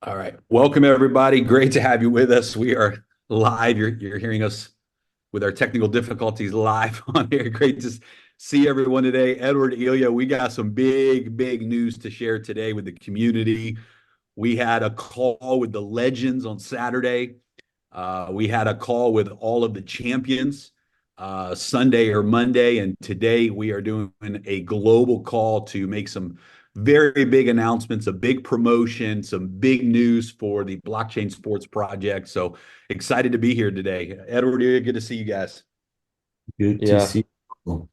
All right. Welcome, everybody. Great to have you with us. We are live. You're hearing us with our technical difficulties live on here. Great to see everyone today. Edward, Ilya, we got some big news to share today with the community. We had a call with the legends on Saturday. We had a call with all of the champions Sunday or Monday, and today we are doing a global call to make some very big announcements, a big promotion, some big news for the Blockchain Sports Project. So excited to be here today. Edward, good to see you guys. Good to Yeah, see you.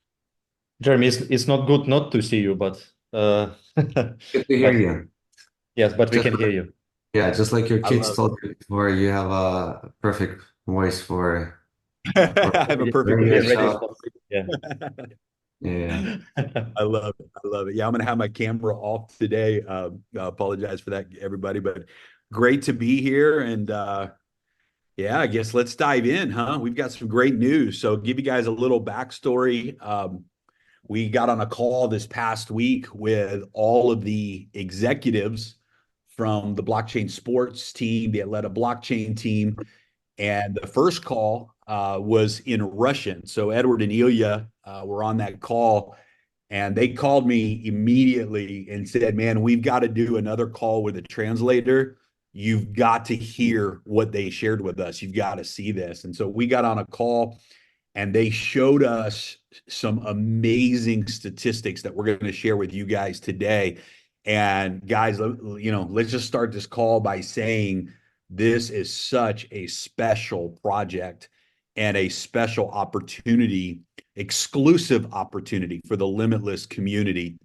Jeremy, it's not good not to see you, but Good to hear but you. yes, but we Just can hear you. yeah, just like your I kids love told you before, you have a perfect voice for it. I have a Yeah, perfect radio yeah, pitch. radio show. stuff. Yeah. Yeah. I love it. I love it. Yeah, I'm gonna have my camera off today. I apologize for that, everybody, but great to be here. And yeah, I guess let's dive in, huh? We've got some great news. So, give you guys a little backstory. We got on a call this past week with all of the executives from the blockchain sports team, the Atlanta blockchain team, and the first call was in Russian. So Edward and Ilya were on that call, and they called me immediately and said, "Man, we've got to do another call with a translator. You've got to hear what they shared with us. You've got to see this." And so we got on a call, and they showed us some amazing statistics that we're going to share with you guys today. And guys, let's just start this call by saying this is such a special project and a special opportunity, exclusive opportunity for the Limitless community.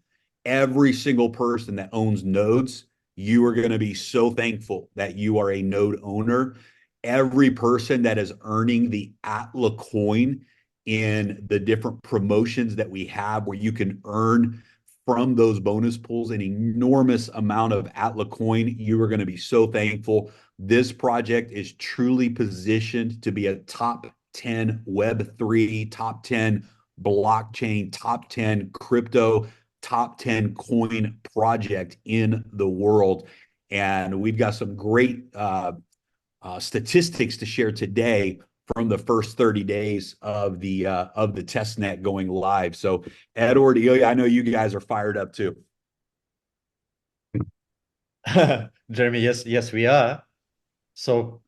Every single person that owns nodes, you are going to be so thankful that you are a node owner. Every person that is earning the Atla coin in the different promotions that we have, where you can earn from those bonus pools an enormous amount of Atla coin, you are going to be so thankful. This project is truly positioned to be a top 10 Web3, top 10 blockchain, top 10 crypto, top 10 coin project in the world. And we've got some great statistics to share today from the first 30 days of the test net going live. So, Edward, Ilya, I know you guys are fired up too. Jeremy, yes, we are. So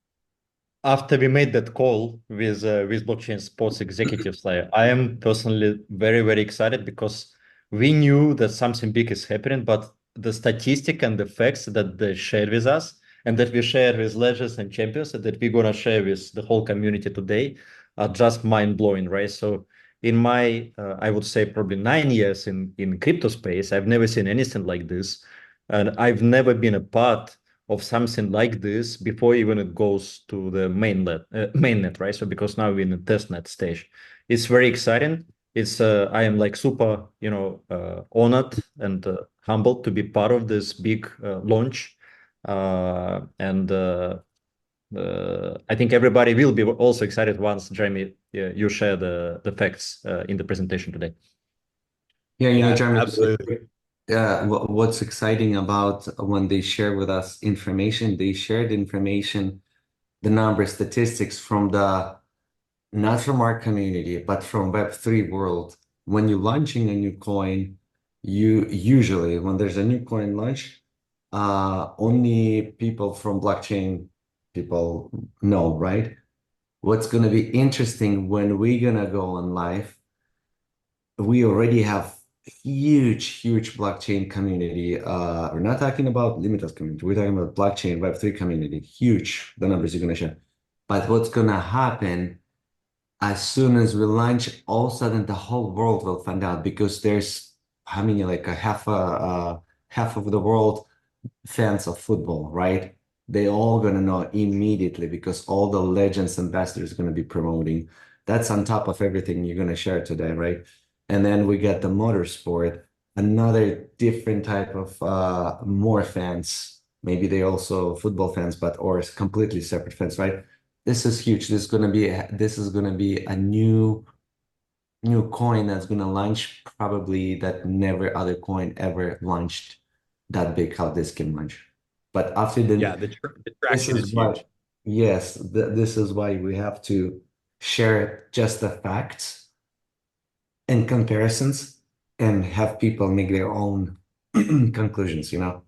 after we made that call with blockchain sports executives, like I am personally very excited because we knew that something big is happening, but the statistic and the facts that they shared with us and that we share with legends and champions and that we're gonna share with the whole community today are just mind blowing, right? So in my I would say probably 9 years in crypto space, I've never seen anything like this, and I've never been a part of something like this before even it goes to the mainnet, right? So because now we're in the testnet stage, it's very exciting. It's I am like super, honored and humbled to be part of this big launch, and I think everybody will be also excited once Jeremy, you share the facts in the presentation today. Yeah, Yeah, Jeremy, absolutely. what's exciting about when they share with us information, they shared information, the number, statistics from not from our community, but from Web3 world. When you're launching a new coin, you usually, when there's a new coin launch, only people from blockchain people know, right? What's going to be interesting when we're going to go on live, we already have huge blockchain community. We're not talking about Limitless community. We're talking about blockchain Web3 community. Huge, the numbers you're going to share. But what's going to happen as soon as we launch, all of a sudden the whole world will find out because there's how many like a half of the world fans of football, right? They all gonna know immediately because all the legends ambassadors gonna be promoting. That's on top of everything you're gonna share today, right? And then we get the motorsport, another different type of more fans. Maybe they also football fans, but or completely separate fans, right? This is huge. This is gonna be a new coin that's gonna launch probably that never other coin ever launched that big how this can launch. But after Yeah, the this traction is is why, huge. yes, this is why we have to share just the facts and comparisons and have people make their own conclusions, you know?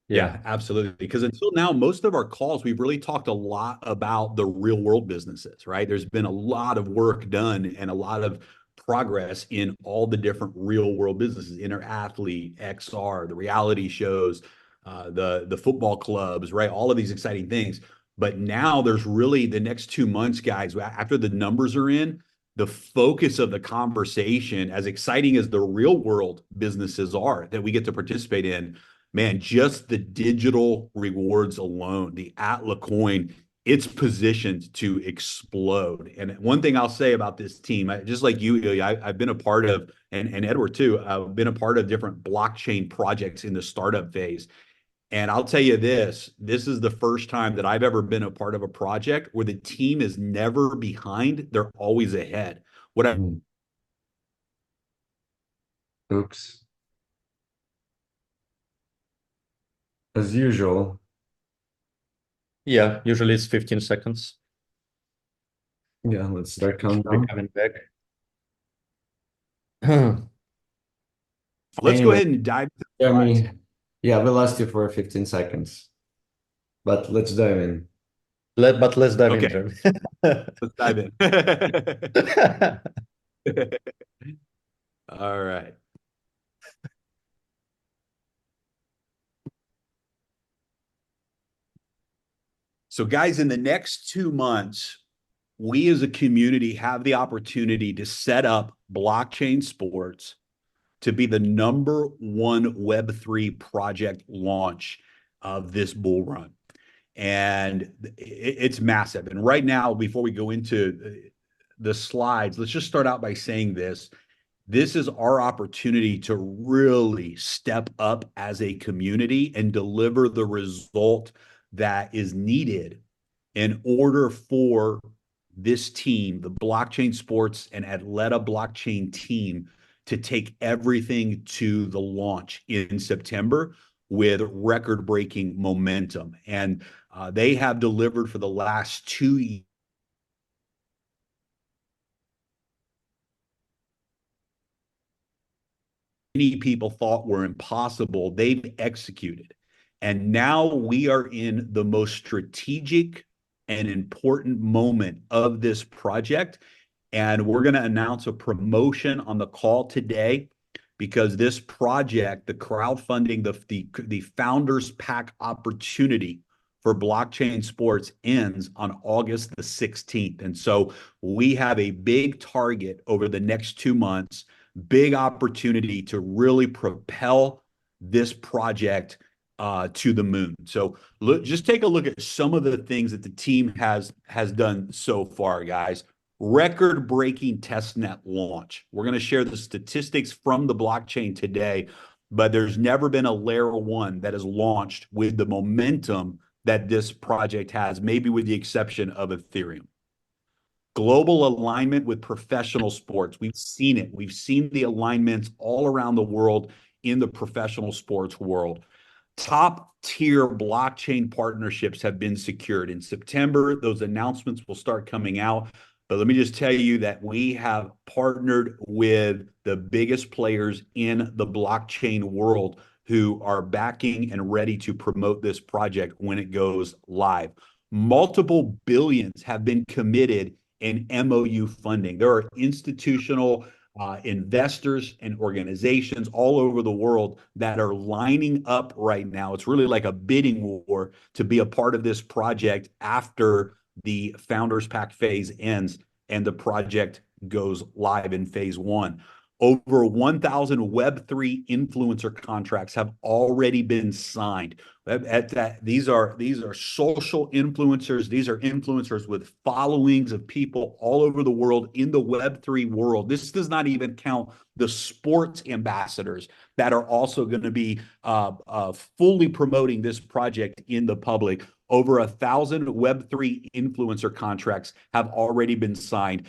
Yeah. Yeah, absolutely. Because until now, most of our calls, we've really talked a lot about the real world businesses, right? There's been a lot of work done and a lot of progress in all the different real world businesses, Interathlete, XR, the reality shows, the football clubs, right? All of these exciting things. But now there's really the next 2 months, guys, after the numbers are in, the focus of the conversation, as exciting as the real world businesses are that we get to participate in, man, just the digital rewards alone, the Atla coin, it's positioned to explode. And one thing I'll say about this team, just like you, Ilya, I've been a part of, and Edward too, I've been a part of different blockchain projects in the startup phase. And I'll tell you this is the first time that I've ever been a part of a project where the team is never behind, they're always ahead. What I Mm. Oops. As usual, Yeah, usually it's 15 seconds. yeah, let's start Should be countdown. coming back. let's go Anyway, ahead and dive into the slides. Jeremy, yeah, we lost you for 15 seconds, but let's dive in. But let's dive in, Okay, Jeremy. let's dive in. All right. So, guys, in the next 2 months, we as a community have the opportunity to set up blockchain sports to be the number one Web3 project launch of this bull run. And it's massive. And right now, before we go into the slides, let's just start out by saying this. This is our opportunity to really step up as a community and deliver the result that is needed in order for this team, the blockchain sports and Atleta blockchain team, to take everything to the launch in September with record breaking momentum. And they have delivered for the last 2 years. Many people thought were impossible, they've executed. And now we are in the most strategic and important moment of this project. And we're going to announce a promotion on the call today because this project, the crowdfunding, the Founders Pack opportunity for blockchain sports ends on August the 16th. And so we have a big target over the next 2 months, big opportunity to really propel this project to the moon. So just take a look at some of the things that the team has done so far, guys. Record-breaking testnet launch. We're going to share the statistics from the blockchain today, but there's never been a layer one that has launched with the momentum that this project has, maybe with the exception of Ethereum. Global alignment with professional sports. We've seen it. We've seen the alignments all around the world in the professional sports world. Top tier blockchain partnerships have been secured. In September, those announcements will start coming out. But let me just tell you that we have partnered with the biggest players in the blockchain world who are backing and ready to promote this project when it goes live. Multiple billions have been committed in MOU funding. There are institutional investors and organizations all over the world that are lining up right now. It's really like a bidding war to be a part of this project after the Founders Pack phase ends and the project goes live in phase one. Over 1,000 Web3 influencer contracts have already been signed. At that, these are social influencers. These are influencers with followings of people all over the world in the Web3 world. This does not even count the sports ambassadors that are also going to be fully promoting this project in the public. Over 1,000 Web3 influencer contracts have already been signed.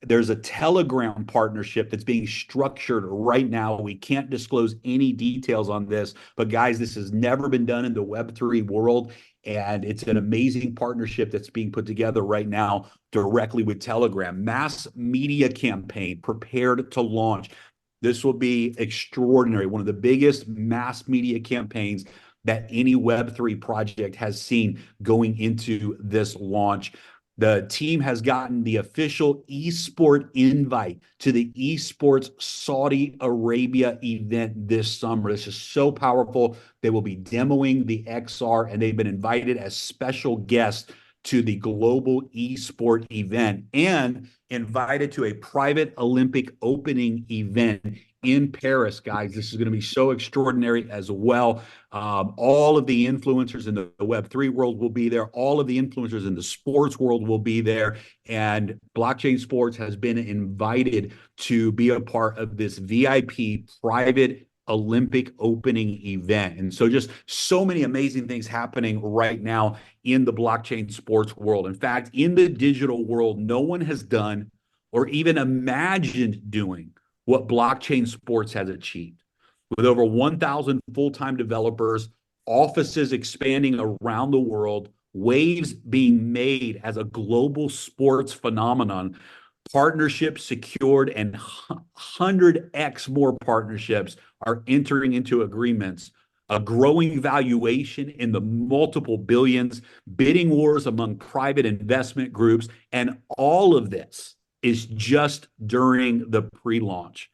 there's a Telegram partnership that's being structured right now. We can't disclose any details on this, but guys, this has never been done in the Web3 world. And it's an amazing partnership that's being put together right now directly with Telegram. Mass media campaign prepared to launch. This will be extraordinary. One of the biggest mass media campaigns that any Web3 project has seen going into this launch. The team has gotten the official esport invite to the esports Saudi Arabia event this summer. This is so powerful. They will be demoing the XR, and they've been invited as special guests to the global esport event and invited to a private Olympic opening event in Paris, guys. This is going to be so extraordinary as well. All of the influencers in the Web3 world will be there. All of the influencers in the sports world will be there. And Blockchain Sports has been invited to be a part of this VIP private Olympic opening event. And so just so many amazing things happening right now in the blockchain sports world. In fact, in the digital world, no one has done or even imagined doing what blockchain sports has achieved. With over 1,000 full-time developers, offices expanding around the world, waves being made as a global sports phenomenon, partnerships secured, and 100x more partnerships are entering into agreements, a growing valuation in the multiple billions, bidding wars among private investment groups, and all of this is just during the pre-launch.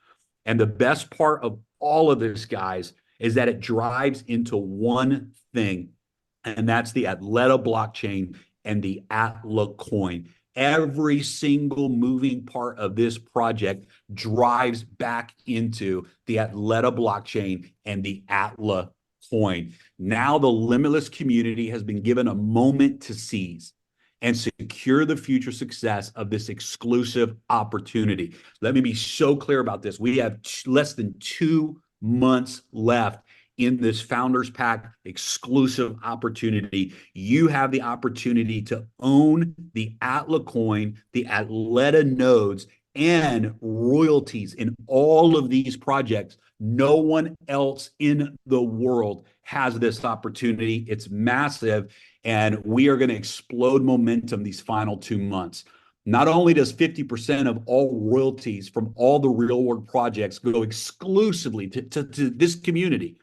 And the best part of all of this, guys, is that it drives into one thing, and that's the Athleta blockchain and the Atla coin. Every single moving part of this project drives back into the Athleta blockchain and the Atla coin. Now the Limitless community has been given a moment to seize and secure the future success of this exclusive opportunity. Let me be so clear about this. We have less than 2 months left in this Founders Pack exclusive opportunity. You have the opportunity to own the Atla coin, the Athleta nodes, and royalties in all of these projects. No one else in the world has this opportunity. It's massive, and we are going to explode momentum these final 2 months. Not only does 50% of all royalties from all the real world projects go exclusively to this community,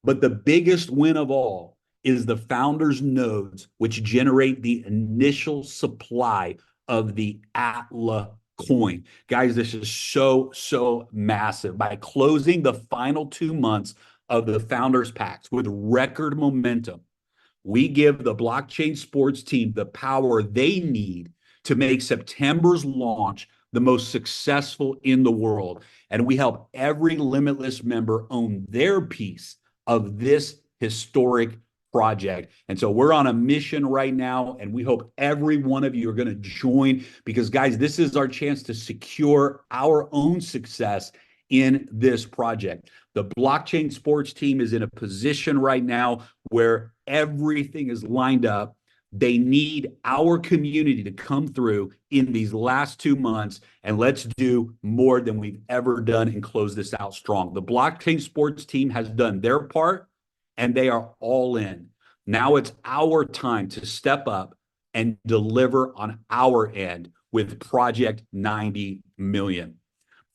but the biggest win of all is the founders' nodes, which generate the initial supply of the Atla coin. Guys, this is so massive. By closing the final 2 months of the founders' packs with record momentum, we give the blockchain sports team the power they need to make September's launch the most successful in the world. And we help every Limitless member own their piece of this historic project. And so we're on a mission right now, and we hope every one of you are going to join, because guys, this is our chance to secure our own success in this project. The blockchain sports team is in a position right now where everything is lined up. They need our community to come through in these last 2 months, and let's do more than we've ever done and close this out strong. The blockchain sports team has done their part, and they are all in. Now it's our time to step up and deliver on our end with Project 90 million.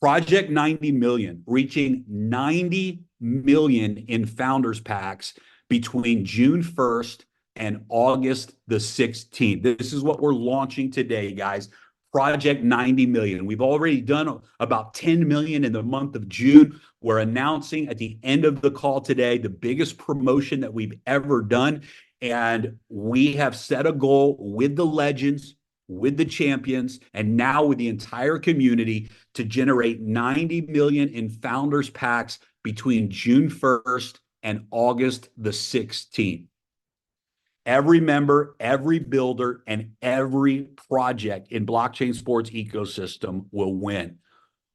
Project 90 million, reaching 90 million in founders packs between June 1st and August the 16th. This is what we're launching today, guys. Project 90 million. We've already done about 10 million in the month of June. We're announcing at the end of the call today the biggest promotion that we've ever done. And we have set a goal with the legends, with the champions, and now with the entire community to generate 90 million in founders packs between June 1st and August the 16th. Every member, every builder, and every project in blockchain sports ecosystem will win.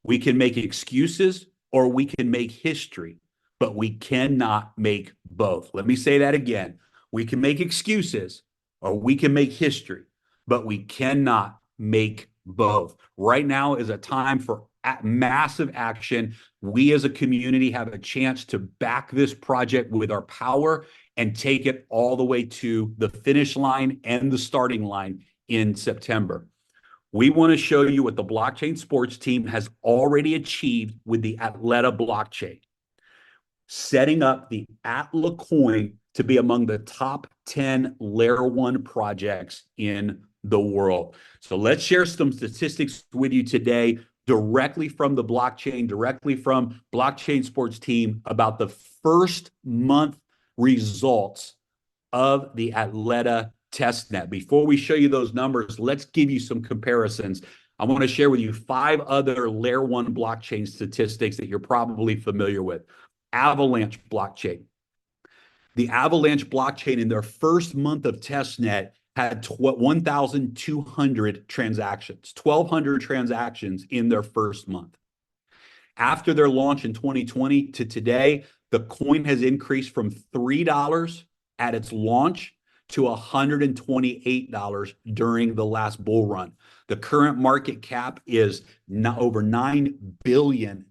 We can make excuses or we can make history, but we cannot make both. Let me say that again. We can make excuses or we can make history, but we cannot make Both. Right now is a time for massive action. We as a community have a chance to back this project with our power and take it all the way to the finish line and the starting line in September. We want to show you what the blockchain sports team has already achieved with the Athleta blockchain, setting up the Atla coin to be among the top 10 layer one projects in the world. So let's share some statistics with you today directly from the blockchain, directly from blockchain sports team about the first month results of the Athleta testnet. Before we show you those numbers, let's give you some comparisons. I want to share with you 5 other layer one blockchain statistics that you're probably familiar with. Avalanche blockchain. The Avalanche blockchain in their first month of testnet had 1,200 transactions, 1,200 transactions in their first month. After their launch in 2020 to today, the coin has increased from $3 at its launch to $128 during the last bull run. The current market cap is over $9 billion.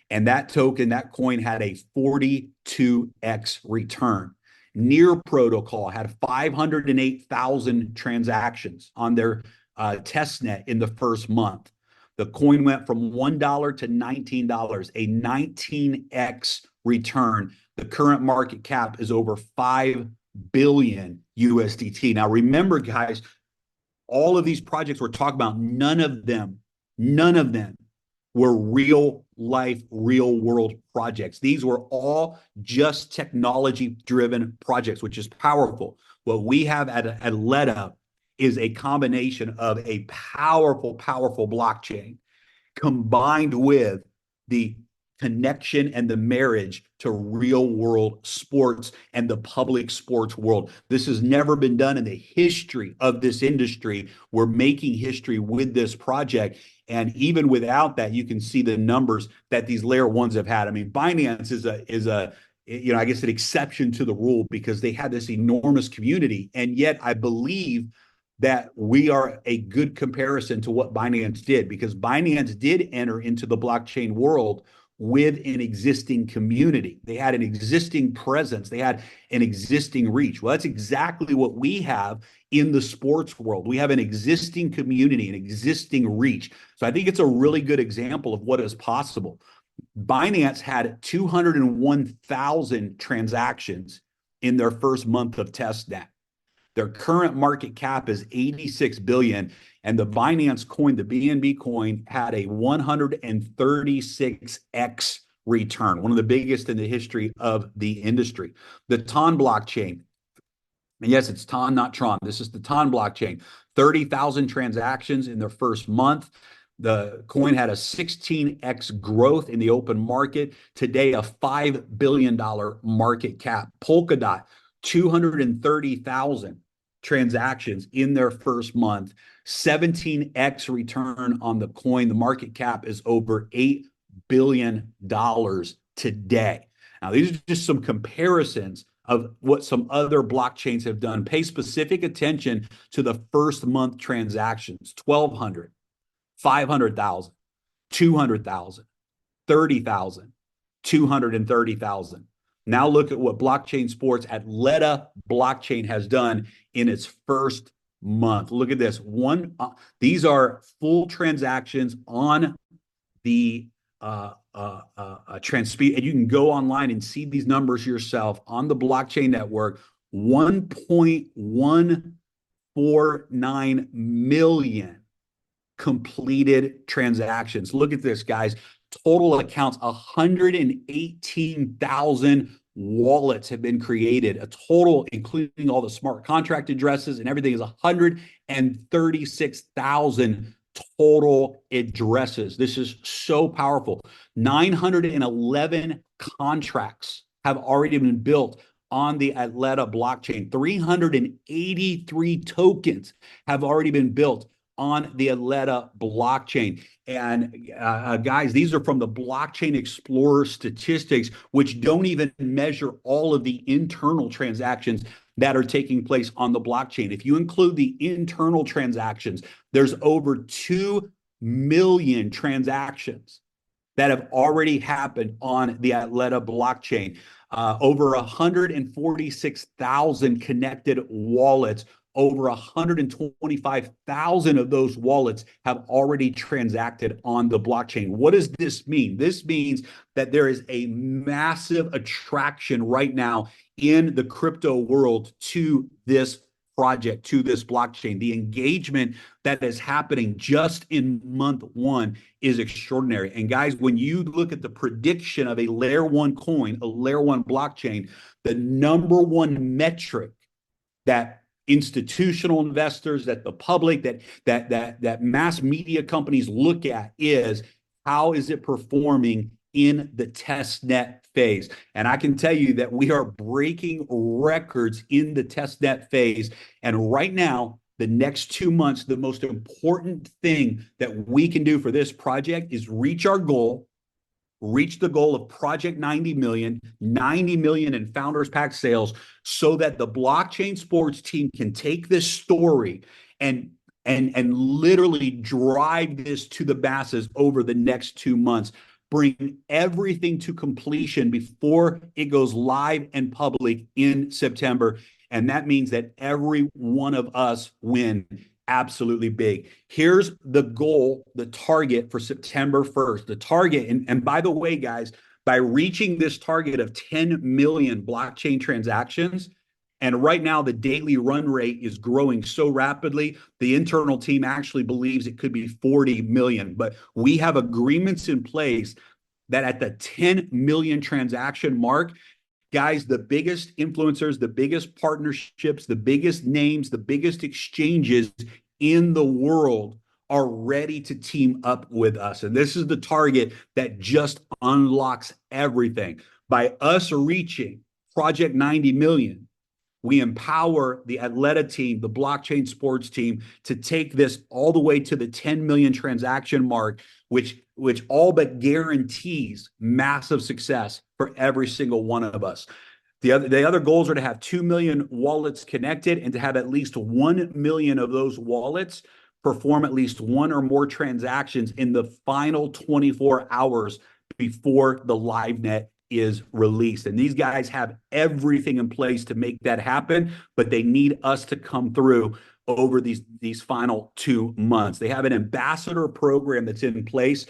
And that token, that coin had a 42x return. Near Protocol had 508,000 transactions on their testnet in the first month. The coin went from $1 to $19, a 19x return. The current market cap is over 5 billion USDT. Now, remember, guys, all of these projects we're talking about, none of them were real life, real world projects. These were all just technology driven projects, which is powerful. What we have at Athleta is a combination of a powerful blockchain combined with the connection and the marriage to real world sports and the public sports world. This has never been done in the history of this industry. We're making history with this project. And even without that, you can see the numbers that these layer ones have had. I mean, Binance is a I guess an exception to the rule because they had this enormous community. And yet I believe that we are a good comparison to what Binance did, because Binance did enter into the blockchain world with an existing community. They had an existing presence. They had an existing reach. Well, that's exactly what we have in the sports world. We have an existing community, an existing reach. So I think it's a really good example of what is possible. Binance had 201,000 transactions in their first month of testnet. Their current market cap is 86 billion, and the Binance coin, the BNB coin, had a 136x return, one of the biggest in the history of the industry. The TON blockchain, and yes, it's TON, not Tron. This is the TON blockchain. 30,000 transactions in their first month. The coin had a 16x growth in the open market. Today, a $5 billion market cap. Polkadot, 230,000 transactions in their first month, 17x return on the coin. The market cap is over $8 billion today. Now, these are just some comparisons of what some other blockchains have done. Pay specific attention to the first month transactions: 1,200, 500,000, 200,000, 30,000, 230,000. Now look at what blockchain sports Athleta blockchain has done in its first month. Look at this. These are full transactions on the Transpeed, and you can go online and see these numbers yourself on the blockchain network. 1.149 million completed transactions. Look at this, guys. Total accounts, 118,000 wallets have been created. A total, including all the smart contract addresses and everything, is 136,000 total addresses. This is so powerful. 911 contracts have already been built on the Athleta blockchain. 383 tokens have already been built on the Athleta blockchain. And guys, these are from the Blockchain Explorer statistics, which don't even measure all of the internal transactions that are taking place on the blockchain. If you include the internal transactions, there's over 2 million transactions that have already happened on the Atleta blockchain. Over 146,000 connected wallets. Over 125,000 of those wallets have already transacted on the blockchain. What does this mean? This means that there is a massive attraction right now in the crypto world to this project, to this blockchain. The engagement that is happening just in month one is extraordinary. And guys, when you look at the prediction of a layer one coin, a layer one blockchain, the number one metric that institutional investors, that the public, that mass media companies look at is how is it performing in the test net phase. And I can tell you that we are breaking records in the test net phase. And right now, the next 2 months, the most important thing that we can do for this project is reach our goal, reach the goal of Project 90 million, 90 million in Founders Pack sales, so that the blockchain sports team can take this story and literally drive this to the masses over the next 2 months. Bring everything to completion before it goes live and public in September. And that means that every one of us win absolutely big. Here's the goal, the target for September 1st. The target, and by the way, guys, by reaching this target of 10 million blockchain transactions, and right now the daily run rate is growing so rapidly, the internal team actually believes it could be 40 million. But we have agreements in place that at the 10 million transaction mark, guys, the biggest influencers, the biggest partnerships, the biggest names, the biggest exchanges in the world are ready to team up with us. And this is the target that just unlocks everything. By us reaching Project 90 million, we empower the Atleta team, the blockchain sports team, to take this all the way to the 10 million transaction mark, which all but guarantees massive success for every single one of us. The other goals are to have 2 million wallets connected and to have at least 1 million of those wallets perform at least one or more transactions in the final 24 hours before the live net is released. And these guys have everything in place to make that happen, but they need us to come through over these final 2 months. They have an ambassador program that's in place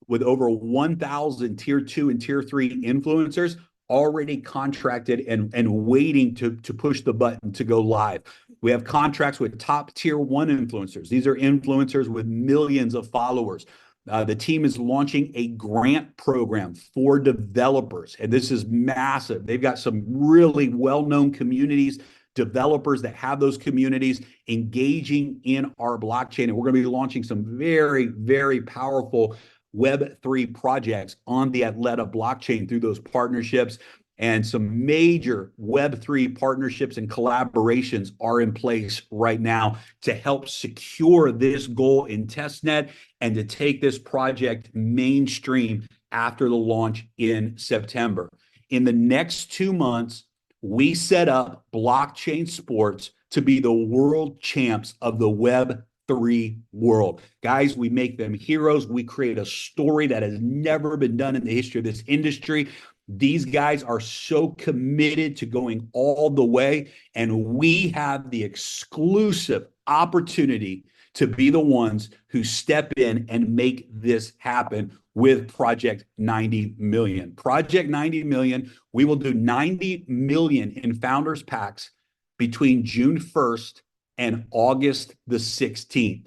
with over 1,000 tier 2 and tier 3 influencers already contracted and waiting to push the button to go live. We have contracts with top tier 1 influencers. These are influencers with millions of followers. The team is launching a grant program for developers, and this is massive. They've got some really well-known communities, developers that have those communities engaging in our blockchain, and we're going to be launching some very, very powerful Web3 projects on the Atleta blockchain through those partnerships. And some major Web3 partnerships and collaborations are in place right now to help secure this goal in testnet and to take this project mainstream after the launch in September. In the next 2 months, we set up blockchain sports to be the world champs of the Web3 world. Guys, we make them heroes. We create a story that has never been done in the history of this industry. These guys are so committed to going all the way, and we have the exclusive opportunity to be the ones who step in and make this happen with Project 90 million. Project 90 million, we will do 90 million in Founders Packs between June 1st and August the 16th.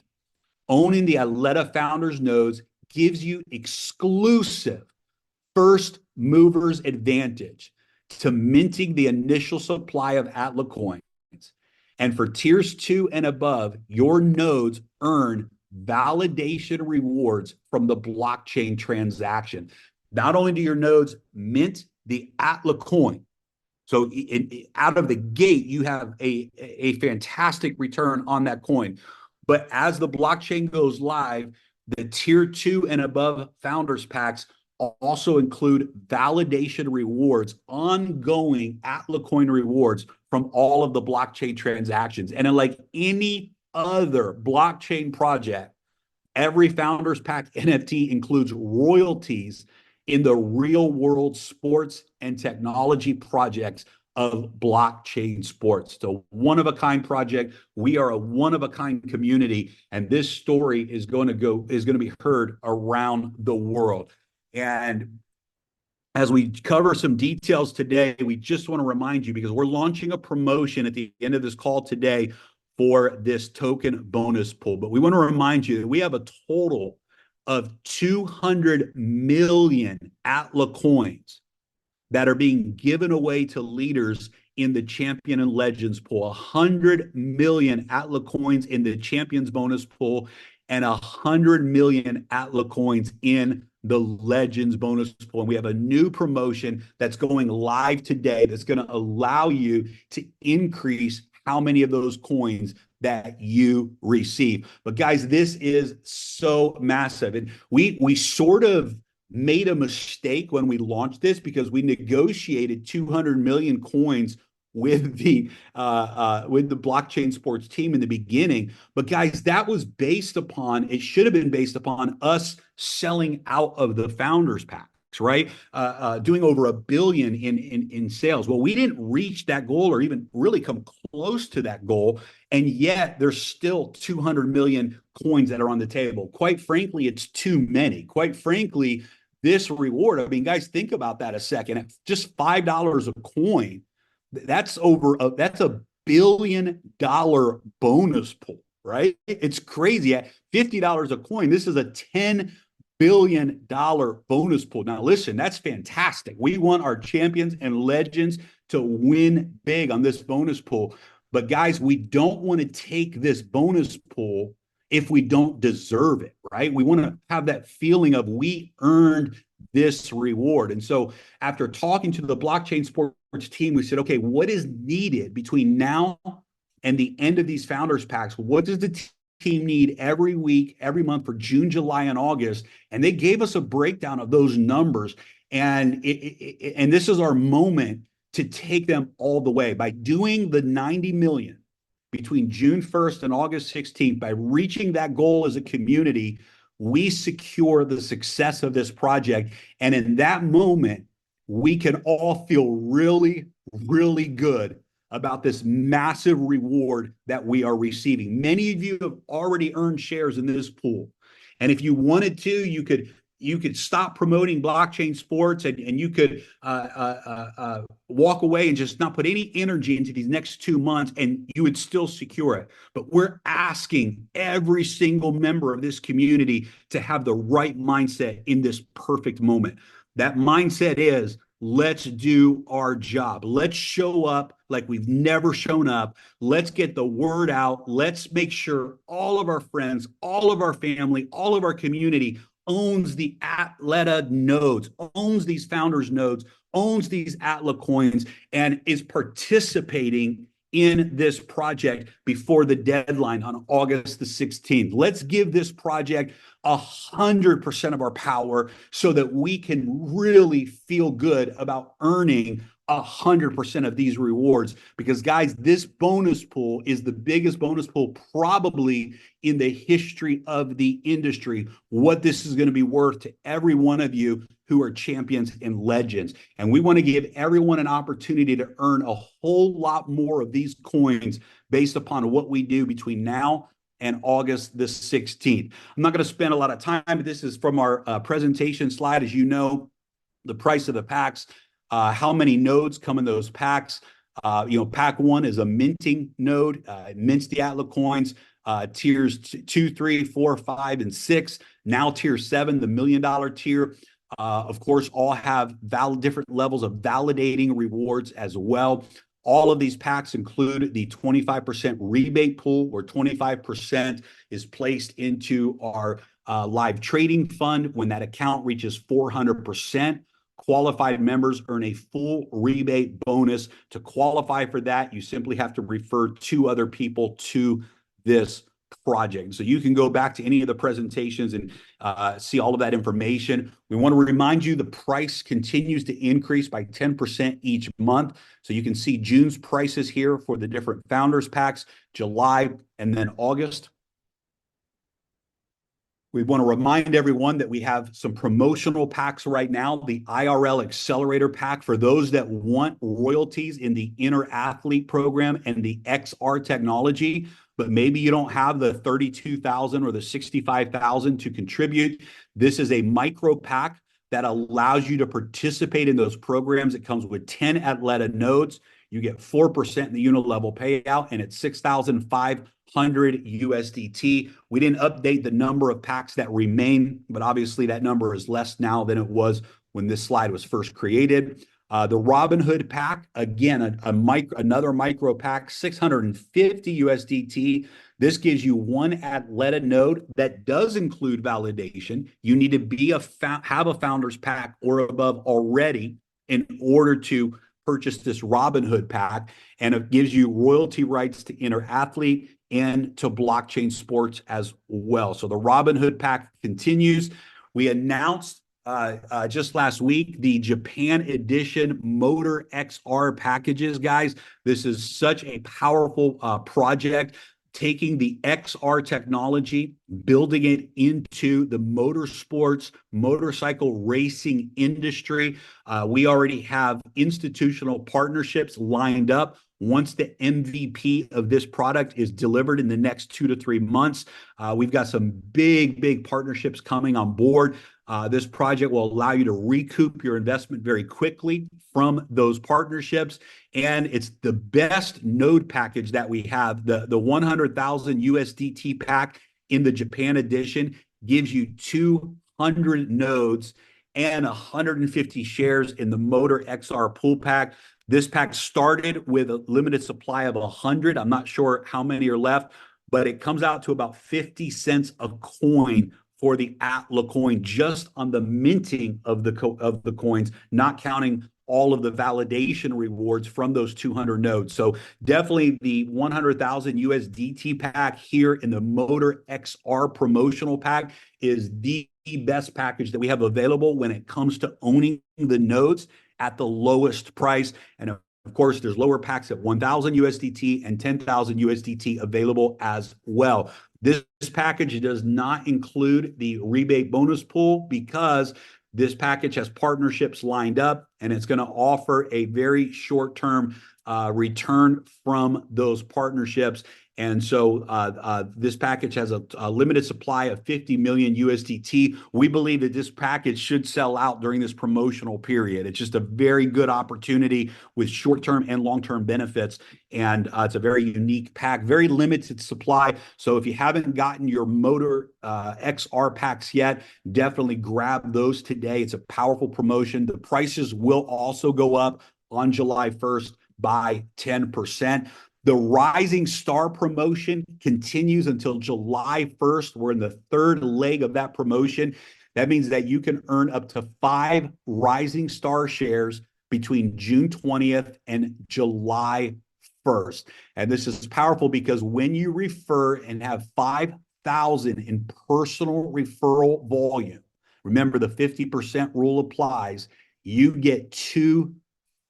Owning the Atleta Founders nodes gives you exclusive first movers advantage to minting the initial supply of Atla coins. And for tiers 2 and above, your nodes earn validation rewards from the blockchain transaction. Not only do your nodes mint the Atla coin, so out of the gate, you have a fantastic return on that coin. But as the blockchain goes live, the tier 2 and above Founders Packs also include validation rewards, ongoing at-la-coin rewards from all of the blockchain transactions. And like any other blockchain project, every Founders Pack NFT includes royalties in the real world sports and technology projects of blockchain sports. So one of a kind project. We are a one of a kind community, and this story is going to be heard around the world. And as we cover some details today, we just want to remind you, because we're launching a promotion at the end of this call today for this token bonus pool. But we want to remind you that we have a total of 200 million Atla coins that are being given away to leaders in the Champion and Legends pool. 100 million Atla coins in the Champions bonus pool, and 100 million Atla coins in the Legends bonus pool. And we have a new promotion that's going live today that's going to allow you to increase how many of those coins that you receive. But guys, this is so massive. And we sort of made a mistake when we launched this, because we negotiated 200 million coins with the blockchain sports team in the beginning. But guys, that was based upon, it should have been based upon us selling out of the founders packs, right? Doing over $1 billion in sales. Well, we didn't reach that goal or even really come close to that goal, and yet there's still 200 million coins that are on the table. Quite frankly, it's too many. Quite frankly, this reward, I mean, guys, think about that a second. At just $5 a coin, that's $1 billion bonus pool, right? It's crazy. At $50 a coin, this is a $10 billion bonus pool. Now, listen, that's fantastic. We want our champions and legends to win big on this bonus pool. But guys, we don't want to take this bonus pool if we don't deserve it, right? We want to have that feeling of we earned this reward. And so after talking to the blockchain sports team, we said, okay, what is needed between now and the end of these founders packs? What does the team need every week, every month for June, July, and August? And they gave us a breakdown of those numbers. And this is our moment to take them all the way by doing the 90 million between June 1st and August 16th. By reaching that goal as a community, we secure the success of this project. And in that moment, we can all feel really, really good about this massive reward that we are receiving. Many of you have already earned shares in this pool. And if you wanted to, you could stop promoting blockchain sports, and you could walk away and just not put any energy into these next 2 months, and you would still secure it. But we're asking every single member of this community to have the right mindset in this perfect moment. That mindset is, let's do our job. Let's show up like we've never shown up. Let's get the word out. Let's make sure all of our friends, all of our family, all of our community owns the Atla nodes, owns these founders nodes, owns these Atla coins, and is participating in this project before the deadline on August the 16th. Let's give this project 100% of our power so that we can really feel good about earning 100% of these rewards. Because guys, this bonus pool is the biggest bonus pool probably in the history of the industry. What this is going to be worth to every one of you who are champions and legends. And we want to give everyone an opportunity to earn a whole lot more of these coins based upon what we do between now and August the 16th. I'm not going to spend a lot of time, but this is from our presentation slide. As you know, the price of the packs, how many nodes come in those packs. Pack 1 is a minting node. It mints the Atla coins. Tiers 2, 3, 4, 5, and 6. Now tier 7, the $1 million tier, of course, all have different levels of validating rewards as well. All of these packs include the 25% rebate pool, where 25% is placed into our live trading fund. When that account reaches 400%, qualified members earn a full rebate bonus. To qualify for that, you simply have to refer 2 other people to this project. So you can go back to any of the presentations and see all of that information. We want to remind you the price continues to increase by 10% each month. So you can see June's prices here for the different founders packs, July, and then August. We want to remind everyone that we have some promotional packs right now. The IRL Accelerator Pack for those that want royalties in the Inner Athlete program and the XR technology, but maybe you don't have the 32,000 or the 65,000 to contribute. This is a micro pack that allows you to participate in those programs. It comes with 10 Athleta nodes. You get 4% in the unit level payout, and it's 6,500 USDT. We didn't update the number of packs that remain, but obviously that number is less now than it was when this slide was first created. The Robinhood pack, again, another micro pack, 650 USDT. This gives you one Athleta node that does include validation. You need to have a founders pack or above already in order to purchase this Robinhood pack, and it gives you royalty rights to Inner Athlete and to blockchain sports as well. So the Robinhood pack continues. We announced just last week the Japan edition Motor XR packages, guys. This is such a powerful project, taking the XR technology, building it into the motorsports, motorcycle racing industry. We already have institutional partnerships lined up. Once the MVP of this product is delivered in the next 2 to 3 months, we've got some big partnerships coming on board. This project will allow you to recoup your investment very quickly from those partnerships. And it's the best node package that we have. The 100,000 USDT pack in the Japan edition gives you 200 nodes and 150 shares in the Motor XR pool pack. This pack started with a limited supply of 100. I'm not sure how many are left, but it comes out to about 50 cents a coin for the Atla coin, just on the minting of the coins, not counting all of the validation rewards from those 200 nodes. So definitely the 100,000 USDT pack here in the Motor XR promotional pack is the best package that we have available when it comes to owning the nodes at the lowest price. And of course, there's lower packs at 1,000 USDT and 10,000 USDT available as well. This package does not include the rebate bonus pool because this package has partnerships lined up, and it's going to offer a very short-term return from those partnerships. And so this package has a limited supply of 50 million USDT. We believe that this package should sell out during this promotional period. It's just a very good opportunity with short-term and long-term benefits. And it's a very unique pack, very limited supply. So if you haven't gotten your Motor XR packs yet, definitely grab those today. It's a powerful promotion. The prices will also go up on July 1st by 10%. The Rising Star promotion continues until July 1st. We're in the third leg of that promotion. That means that you can earn up to 5 Rising Star shares between June 20th and July 1st. And this is powerful because when you refer and have 5,000 in personal referral volume, remember the 50% rule applies, you get 2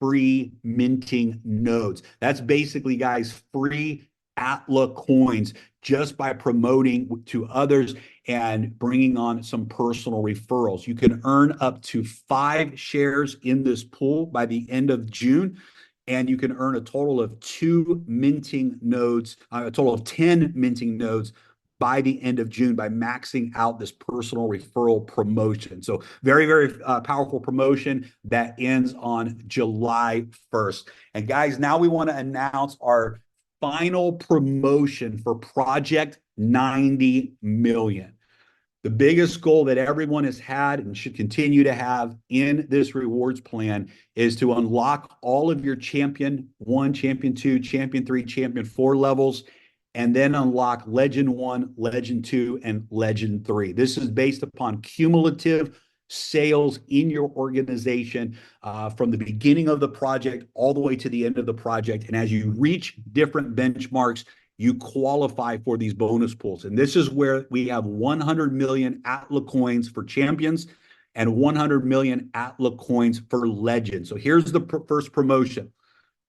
free minting nodes. That's basically, guys, free Atla coins just by promoting to others and bringing on some personal referrals. You can earn up to 5 shares in this pool by the end of June, and you can earn a total of 2 minting nodes, a total of 10 minting nodes by the end of June by maxing out this personal referral promotion. So very powerful promotion that ends on July 1st. And guys, now we want to announce our final promotion for Project 90 million. The biggest goal that everyone has had and should continue to have in this rewards plan is to unlock all of your Champion 1, Champion 2, Champion 3, Champion 4 levels, and then unlock Legend 1, Legend 2, and Legend 3. This is based upon cumulative sales in your organization from the beginning of the project all the way to the end of the project. And as you reach different benchmarks, you qualify for these bonus pools. And this is where we have 100 million Atla coins for champions and 100 million Atla coins for legends. So here's the first promotion.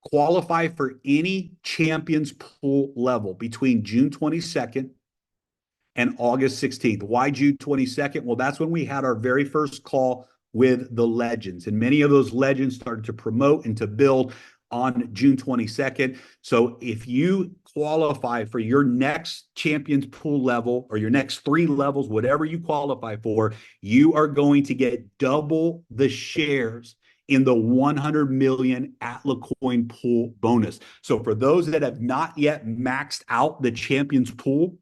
Qualify for any champions pool level between June 22nd and August 16th. Why June 22nd? Well, that's when we had our very first call with the legends. And many of those legends started to promote and to build on June 22nd. So if you qualify for your next champions pool level or your next 3 levels, whatever you qualify for, you are going to get double the shares in the 100 million Atla coin pool bonus. So for those that have not yet maxed out the champions pool,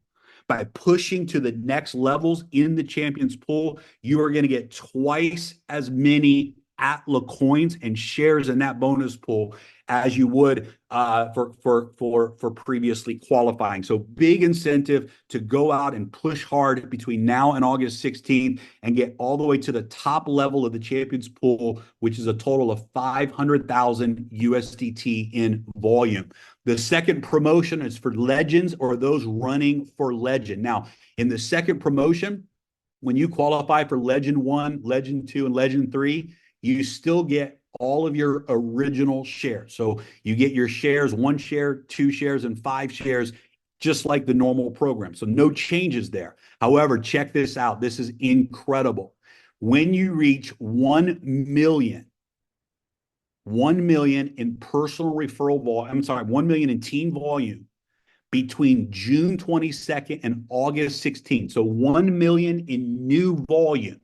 by pushing to the next levels in the champions pool, you are going to get twice as many Atla coins and shares in that bonus pool as you would for previously qualifying. So big incentive to go out and push hard between now and August 16th and get all the way to the top level of the champions pool, which is a total of 500,000 USDT in volume. The second promotion is for legends or those running for legend. Now, in the second promotion, when you qualify for Legend 1, Legend 2, and Legend 3, you still get all of your original shares. So you get your shares, 1 share, 2 shares, and 5 shares, just like the normal program. So no changes there. However, check this out. This is incredible. When you reach 1 million in personal referral volume, I'm sorry, 1 million in team volume between June 22nd and August 16th. So 1 million in new volume.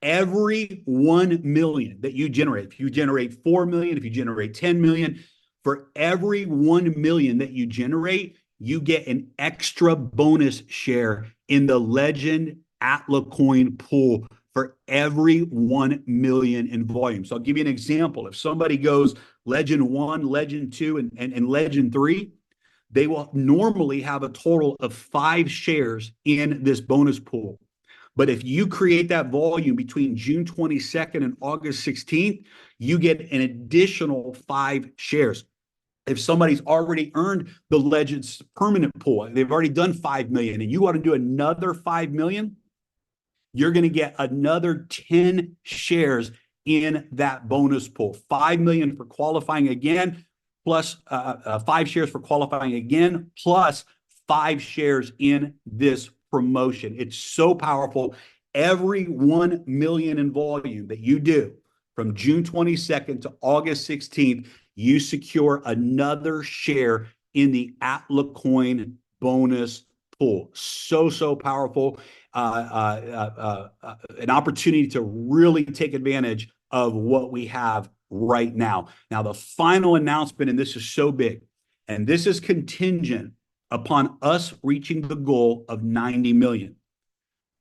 Every 1 million that you generate, if you generate 4 million, if you generate 10 million, for every 1 million that you generate, you get an extra bonus share in the Legend Atla coin pool for every 1 million in volume. So I'll give you an example. If somebody goes Legend 1, Legend 2, and Legend 3, they will normally have a total of 5 shares in this bonus pool. But if you create that volume between June 22nd and August 16th, you get an additional 5 shares. If somebody's already earned the Legends permanent pool, they've already done 5 million, and you want to do another 5 million, you're going to get another 10 shares in that bonus pool. 5 million for qualifying again, plus 5 shares for qualifying again, plus 5 shares in this promotion. It's so powerful. Every 1 million in volume that you do from June 22nd to August 16th, you secure another share in the Atla coin bonus pool. So powerful. An opportunity to really take advantage of what we have right now. Now, the final announcement, and this is so big, and this is contingent upon us reaching the goal of 90 million.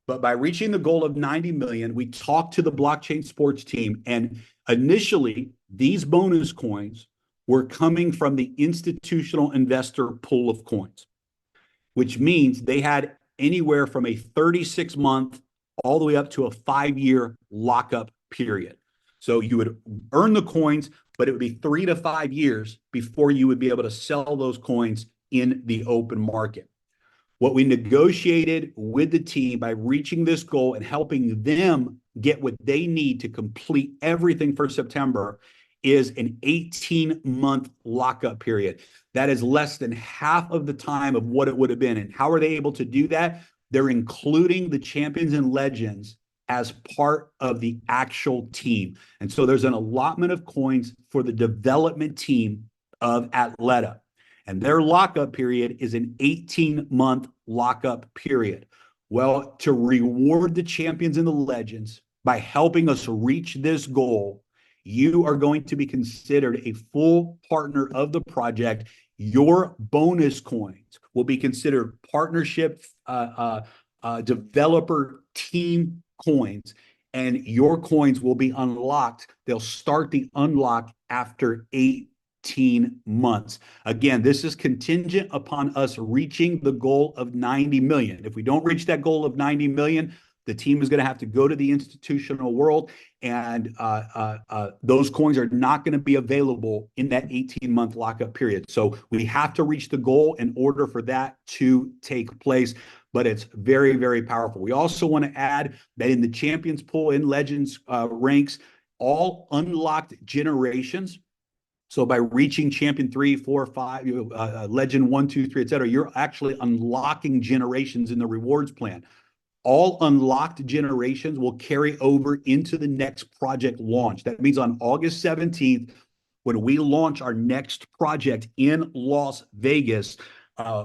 But by reaching the goal of 90 million, we talked to the blockchain sports team, and initially these bonus coins were coming from the institutional investor pool of coins, which means they had anywhere from a 36-month all the way up to a 5-year lockup period. So you would earn the coins, but it would be 3 to 5 years before you would be able to sell those coins in the open market. What we negotiated with the team by reaching this goal and helping them get what they need to complete everything for September is an 18-month lockup period. That is less than half of the time of what it would have been. And how are they able to do that? They're including the champions and legends as part of the actual team. And so there's an allotment of coins for the development team of Athleta. And their lockup period is an 18-month lockup period. Well, to reward the champions and the legends by helping us reach this goal, you are going to be considered a full partner of the project. Your bonus coins will be considered partnership developer team coins, and your coins will be unlocked. They'll start the unlock after 18 months. Again, this is contingent upon us reaching the goal of 90 million. If we don't reach that goal of 90 million, The team is going to have to go to the institutional world, and those coins are not going to be available in that 18-month lockup period. So we have to reach the goal in order for that to take place. But it's very, very powerful. We also want to add that in the champions pool, in legends ranks, all unlocked generations. So by reaching champion 3, 4, 5, legend 1, 2, 3, et cetera, you're actually unlocking generations in the rewards plan. All unlocked generations will carry over into the next project launch. That means on August 17th, when we launch our next project in Las Vegas,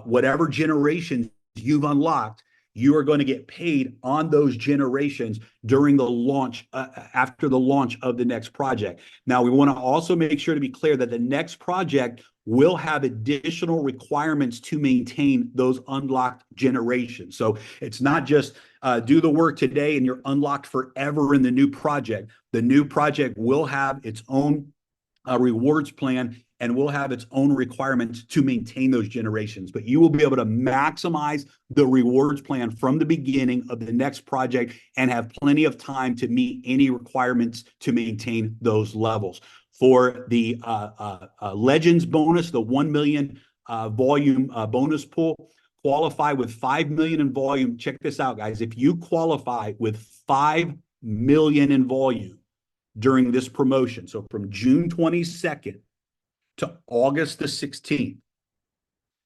whatever generations you've unlocked, you are going to get paid on those generations during the launch, after the launch of the next project. Now, we want to also make sure to be clear that the next project will have additional requirements to maintain those unlocked generations. So it's not just do the work today and you're unlocked forever in the new project. The new project will have its own rewards plan and will have its own requirements to maintain those generations. But you will be able to maximize the rewards plan from the beginning of the next project and have plenty of time to meet any requirements to maintain those levels. For the Legends bonus, the 1 million volume bonus pool, qualify with 5 million in volume. Check this out, guys. If you qualify with 5 million in volume during this promotion, so from June 22nd to August the 16th,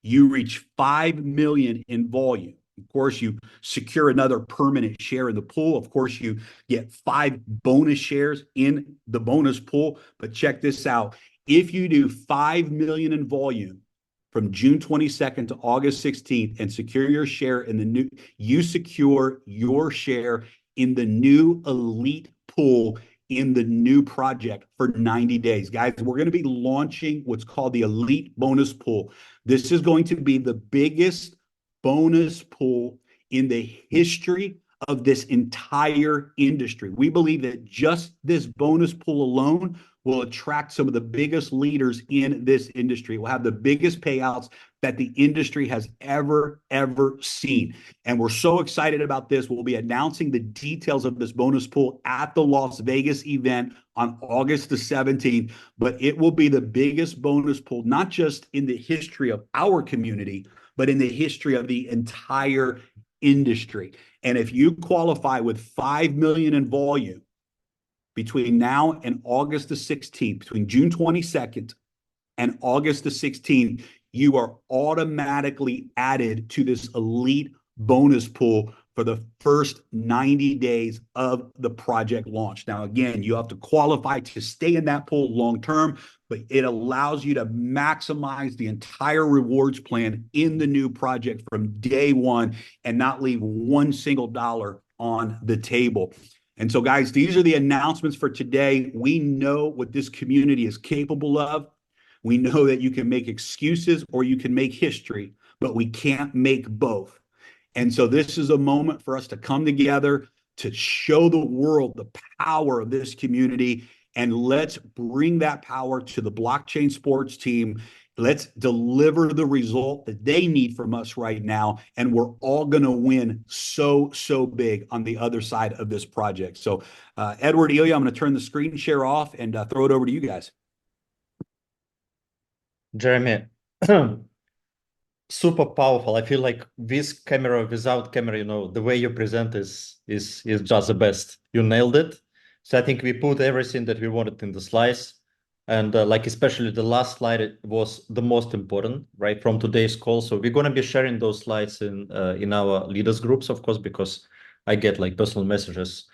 you reach 5 million in volume. Of course, you secure another permanent share in the pool. Of course, you get 5 bonus shares in the bonus pool. But check this out. If you do 5 million in volume from June 22nd to August 16th and secure your share in the new, you secure your share in the new elite pool in the new project for 90 days. Guys, we're going to be launching what's called the elite bonus pool. This is going to be the biggest bonus pool in the history of this entire industry. We believe that just this bonus pool alone will attract some of the biggest leaders in this industry. It will have the biggest payouts that the industry has ever seen. And we're so excited about this. We'll be announcing the details of this bonus pool at the Las Vegas event on August the 17th, but it will be the biggest bonus pool, not just in the history of our community, but in the history of the entire industry. And if you qualify with 5 million in volume between now and August the 16th, between June 22nd and August the 16th, you are automatically added to this elite bonus pool for the first 90 days of the project launch. Now, again, you have to qualify to stay in that pool long term, but it allows you to maximize the entire rewards plan in the new project from day one and not leave one single dollar on the table. And so, guys, these are the announcements for today. We know what this community is capable of. We know that you can make excuses or you can make history, but we can't make both. And so this is a moment for us to come together to show the world the power of this community. And let's bring that power to the blockchain sports team. Let's deliver the result that they need from us right now. And we're all going to win so big on the other side of this project. So Edward, Ilya, I'm going to turn the screen share off and throw it over to you guys. Jeremy, super powerful. I feel like with camera, without camera, the way you present is just the best. You nailed it. So I think we put everything that we wanted in the slides. And like especially the last slide, it was the most important, right, from today's call. So we're going to be sharing those slides in our leaders groups, of course, because I get like personal messages.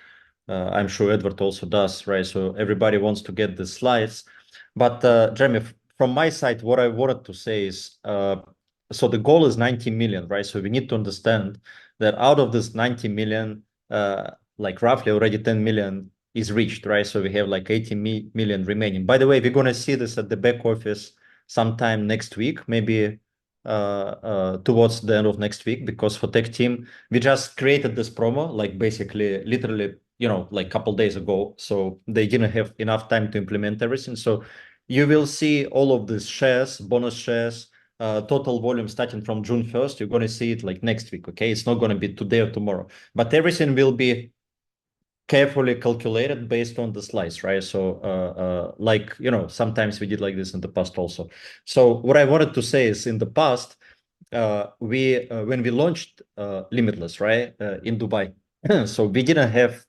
I'm sure Edward also does, right? So everybody wants to get the slides. But Jeremy, from my side, what I wanted to say is, so the goal is 90 million, right? So we need to understand that out of this 90 million, like roughly already 10 million is reached, right? So we have like 80 million remaining. By the way, we're going to see this at the back office sometime next week, maybe towards the end of next week, because for tech team, we just created this promo, like basically literally, like a couple days ago. So they didn't have enough time to implement everything. So you will see all of these shares, bonus shares, total volume starting from June 1st. You're going to see it like next week. Okay, it's not going to be today or tomorrow, but everything will be carefully calculated based on the slice, right? So like, sometimes we did like this in the past also. So what I wanted to say is, in the past, we when we launched Limitless, right, in Dubai, so we didn't have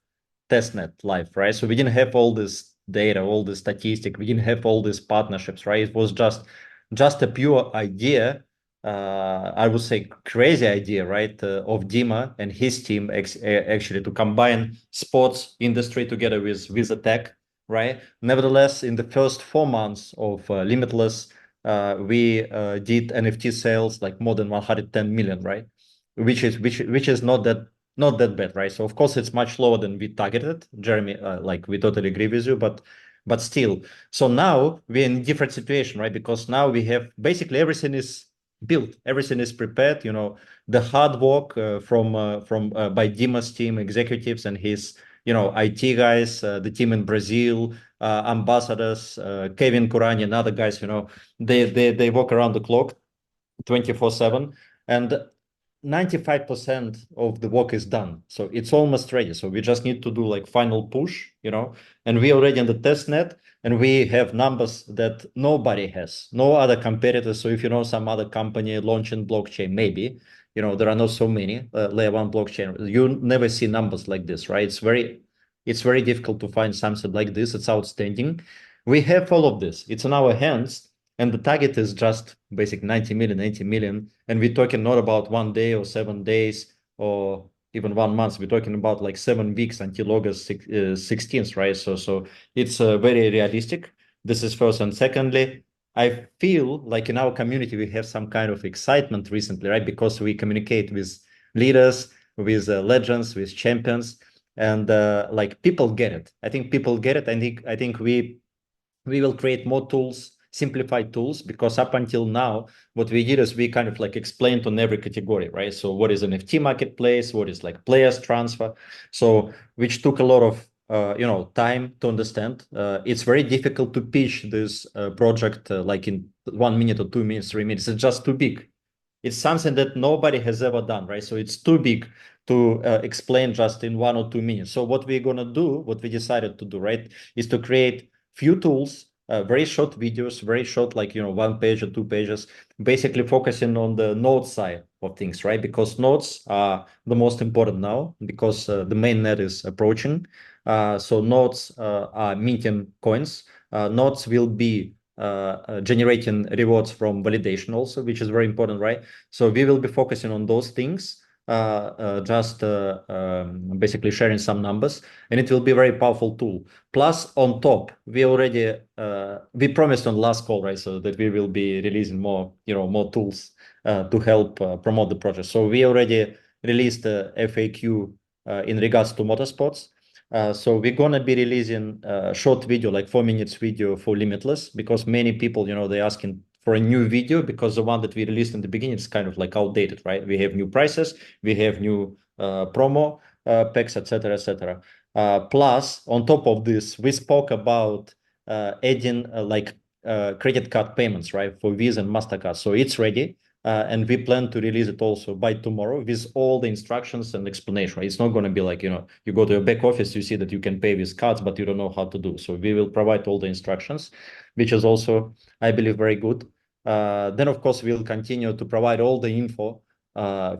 testnet live, right? So we didn't have all this data, all the statistic, we didn't have all these partnerships, right? It was just a pure idea, I would say crazy idea, right, of Dima and his team actually to combine sports industry together with the tech, right? Nevertheless, in the first 4 months of Limitless, we did NFT sales like more than 110 million, right? Which is not that bad, right? So of course it's much lower than we targeted, Jeremy. Like we totally agree with you, but still. So now we're in a different situation, right? Because now we have basically everything is built, everything is prepared. The hard work from by Dima's team, executives and his IT guys, the team in Brazil, ambassadors, Kevin Kurani and other guys. They work around the clock 24/7, and 95% of the work is done. So it's almost ready. So we just need to do like final push, and we already in the test net, and we have numbers that nobody has, no other competitors. So if you know some other company launching blockchain, maybe, there are not so many layer one blockchain. You never see numbers like this, right? It's very difficult to find something like this. It's outstanding. We have all of this. It's in our hands. And the target is just basic 90 million, 80 million. And we're talking not about 1 day or 7 days or even 1 month. We're talking about like 7 weeks until August 16th, right? So it's very realistic. This is first. And secondly, I feel like in our community, we have some kind of excitement recently, right? Because we communicate with leaders, with legends, with champions, and like people get it. I think people get it. I think we will create more tools, simplified tools, because up until now, what we did is we kind of like explained on every category, right? So what is an NFT marketplace? What is like players transfer? So which took a lot of time to understand. It's very difficult to pitch this project like in 1 minute or 2 minutes, 3 minutes. It's just too big. It's something that nobody has ever done, right? So it's too big to explain just in 1 or 2 minutes. So what we're gonna do, what we decided to do, right, is to create few tools, very short videos, very short, like 1 page or 2 pages, basically focusing on the node side of things, right? Because nodes are the most important now, because the main net is approaching. So nodes are minting coins. Nodes will be generating rewards from validation also, which is very important, right? So we will be focusing on those things, just basically sharing some numbers, and it will be a very powerful tool. Plus, on top, we promised on last call, right? So that we will be releasing more tools to help promote the project. So we already released the FAQ in regards to motorsports. So we're gonna be releasing a short video, like 4 minutes video for Limitless, because many people, they're asking for a new video, because the one that we released in the beginning is kind of like outdated, right? We have new prices, we have new promo packs, etc., etc. Plus, on top of this, we spoke about adding credit card payments, right, for Visa and Mastercard. So it's ready. And we plan to release it also by tomorrow with all the instructions and explanation. Right? It's not going to be like, you go to your back office, you see that you can pay with cards, but you don't know how to do. So we will provide all the instructions, which is also, I believe, very good. Then, of course, we'll continue to provide all the info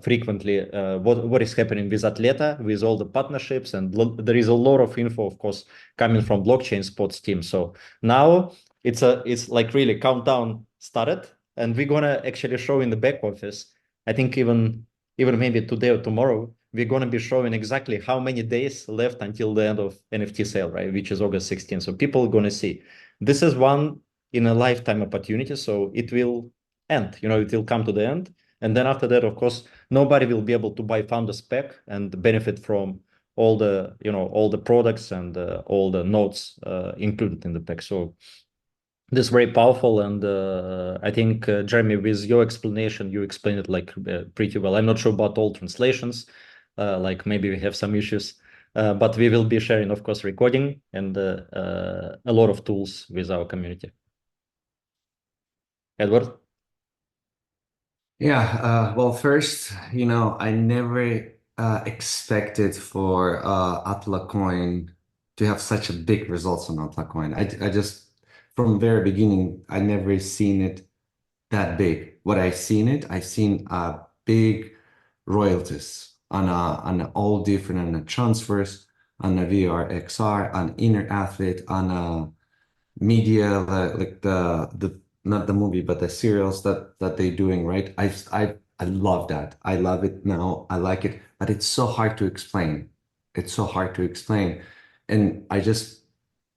frequently, what is happening with Atleta, with all the partnerships. And there is a lot of info, of course, coming from blockchain sports team. So now it's like really countdown started. And we're gonna actually show in the back office. I think even maybe today or tomorrow, we're gonna be showing exactly how many days left until the end of NFT sale, right? Which is August 16th. So people are gonna see. This is one in a lifetime opportunity. So it will end, it will come to the end. And then after that, of course, nobody will be able to buy founder spec and benefit from all the products and all the nodes included in the pack. So this is very powerful, and I think Jeremy, with your explanation, you explained it like pretty well. I'm not sure about all translations, like maybe we have some issues, but we will be sharing, of course, recording and a lot of tools with our community. Edward? Yeah, well, first, I never expected for Atla Coin to have such a big results on Atla Coin. I just, from very beginning, I never seen it that big. What I seen it, I seen big royalties on all different on the transfers, on the VRXR, on inner athlete, on media, like the not the movie, but the serials that they're doing, right? I love that. I love it now. I like it, but it's so hard to explain. It's so hard to explain, and I just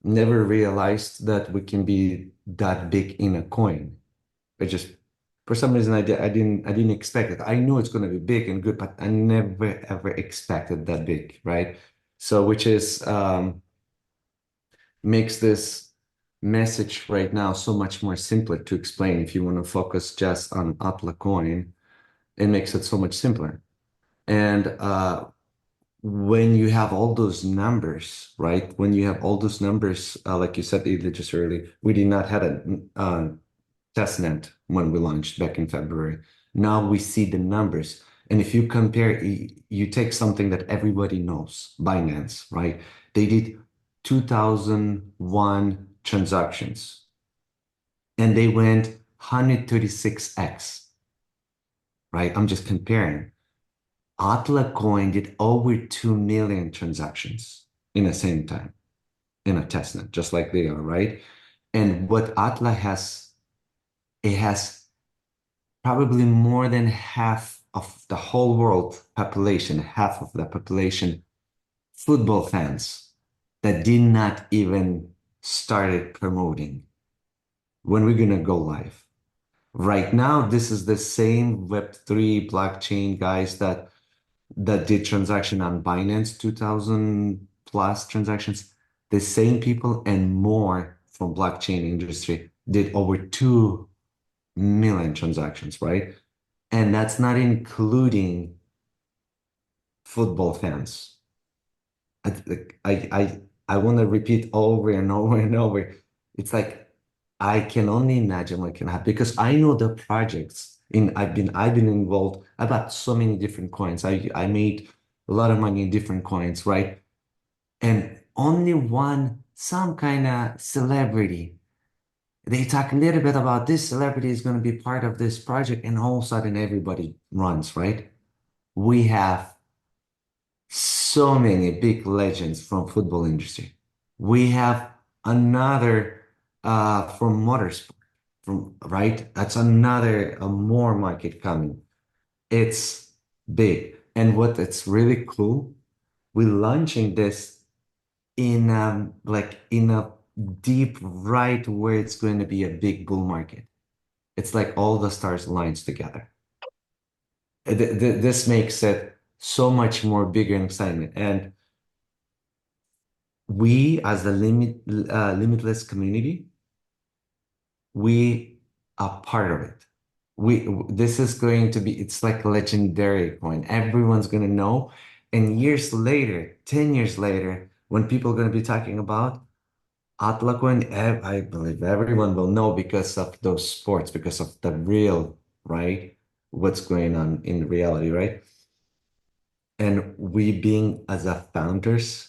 never realized that we can be that big in a coin. I just for some reason I didn't expect it. I knew it's going to be big and good, but I never ever expected that big, right? So which is makes this message right now so much more simpler to explain. If you want to focus just on Atla coin, it makes it so much simpler. And when you have all those numbers, right? When you have all those numbers, like you said, Ilya, just earlier, we did not have a testnet when we launched back in February. Now we see the numbers. And if you compare, you take something that everybody knows, Binance, right? They did 2001 transactions and they went 136x, right? I'm just comparing. Atla Coin did over 2 million transactions in the same time in a testnet, just like they are, right? And what Atla has, it has probably more than half of the whole world population, half of the population, football fans that did not even started promoting when we're gonna go live. Right now, this is the same Web3 blockchain guys that did transaction on Binance, 2000 plus transactions. The same people and more from blockchain industry did over 2 million transactions, right? And that's not including football fans. I want to repeat over and over and over. It's like I can only imagine what can happen because I know the projects in I've been involved. I bought so many different coins. I made a lot of money in different coins, right? And only one, some kind of celebrity. They talk a little bit about this celebrity is going to be part of this project, and all of a sudden everybody runs, right? We have so many big legends from football industry. We have another from motorsport, from right. That's another a more market coming. It's big, and what it's really cool. We're launching this in like in a deep right where it's going to be a big bull market. It's like all the stars aligns together. This makes it so much more bigger and exciting. And we, as the limitless community, we are part of it. This is going to be, it's like a legendary coin. Everyone's going to know. And years later, 10 years later, when people are going to be talking about Atla coin, I believe everyone will know because of those sports, because of the real, right? What's going on in reality, right? And we being as a founders,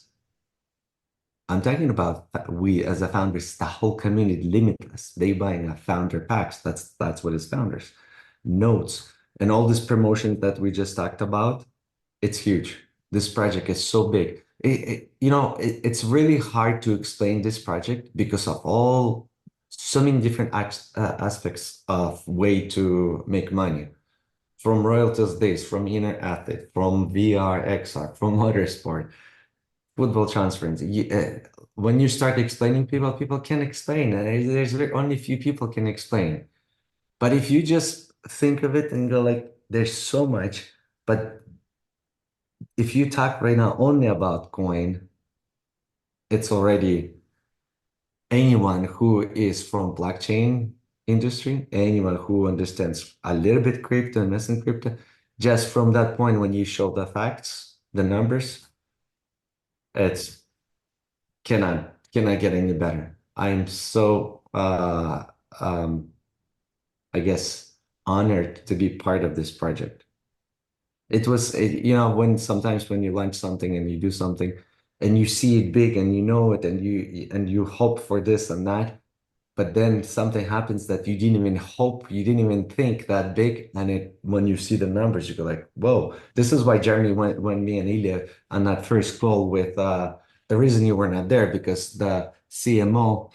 I'm talking about we as a founders, the whole community, Limitless. They buying a founder packs. That's what is founders. Notes and all this promotion that we just talked about, it's huge. This project is so big. It's really hard to explain this project because of all so many different aspects of way to make money. From royalties days, from inner athlete, from VR, XR, from motorsport, football transference. When you start explaining people can explain. There's only few people can explain. But if you just think of it and go like, there's so much. But if you talk right now only about coin, it's already anyone who is from blockchain industry, anyone who understands a little bit crypto, invest in crypto, just from that point when you show the facts, the numbers, it's cannot get any better. I'm so um I guess honored to be part of this project. It was, when sometimes when you launch something and you do something and you see it big and you know it and you hope for this and that, but then something happens that you didn't even hope, you didn't even think that big. And when you see the numbers, you go like, whoa, this is why Jeremy, when me and Ilya on that first call with, the reason you were not there, because the CMO,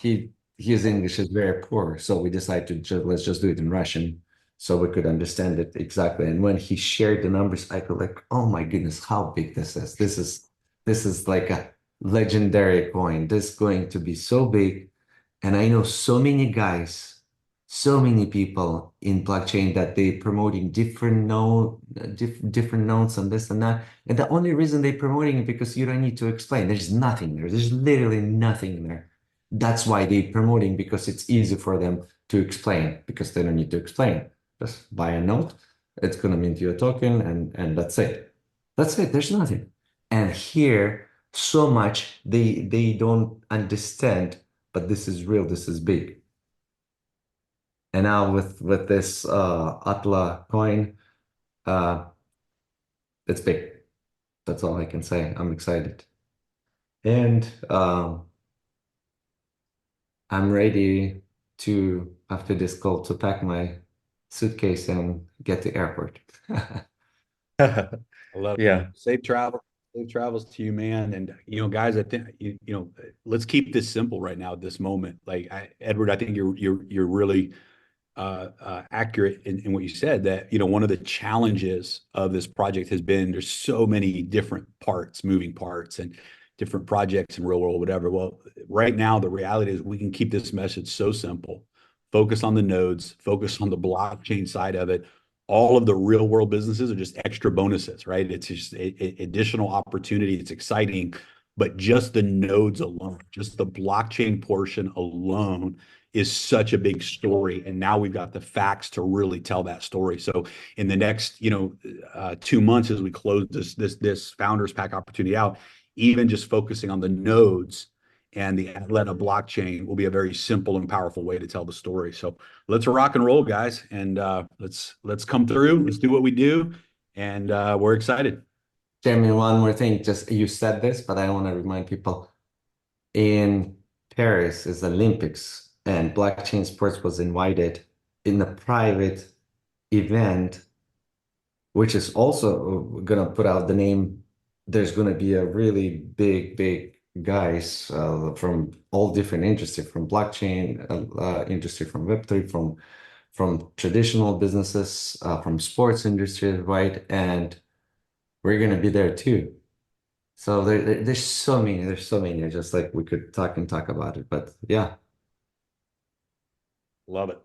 his English is very poor. So we decided to let's just do it in Russian so we could understand it exactly. And when he shared the numbers, I go like, oh my goodness, how big this is. This is like a legendary coin. This is going to be so big. And I know so many guys, so many people in blockchain that they promoting different nodes and this and that. And the only reason they promoting it because you don't need to explain. There's nothing there. There's literally nothing there. That's why they promoting, because it's easy for them to explain, because they don't need to explain. Just buy a node, it's gonna mint you a token, and that's it. That's it. There's nothing. And here, so much they don't understand, but this is real, this is big. And now with this Atla coin, uh it's big. That's all I can say. I'm excited. And I'm ready to, after this call, to pack my suitcase and get to airport. I love it. Yeah. Safe travel. Safe travels to you, man. And guys, I think let's keep this simple right now at this moment. Like Edward, I think you're really accurate in what you said, that one of the challenges of this project has been there's so many different parts, moving parts, and different projects in real world, whatever. Well, right now the reality is we can keep this message so simple. Focus on the nodes, focus on the blockchain side of it. All of the real world businesses are just extra bonuses, right? It's just additional opportunity. It's exciting, but just the nodes alone, just the blockchain portion alone is such a big story. And now we've got the facts to really tell that story. So in the next, 2 months, as we close this founders pack opportunity out, even just focusing on the nodes and the Atlanta blockchain will be a very simple and powerful way to tell the story. So let's rock and roll, guys, and let's come through. Let's do what we do, and we're excited. Jeremy, one more thing. Just you said this, but I want to remind people in Paris is Olympics, and blockchain sports was invited in a private event, which is also gonna put out the name. There's gonna be a really big guys from all different industry, from blockchain industry, from Web3, from traditional businesses, from sports industry, right? And we're gonna be there too. So there's so many. Just like we could talk and talk about it, but yeah. Love it.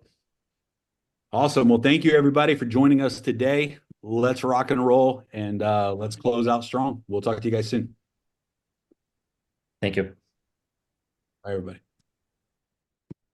Awesome. Well, thank you everybody for joining us today. Let's rock and roll, and let's close out strong. We'll talk to you guys soon. Thank you. Bye, everybody.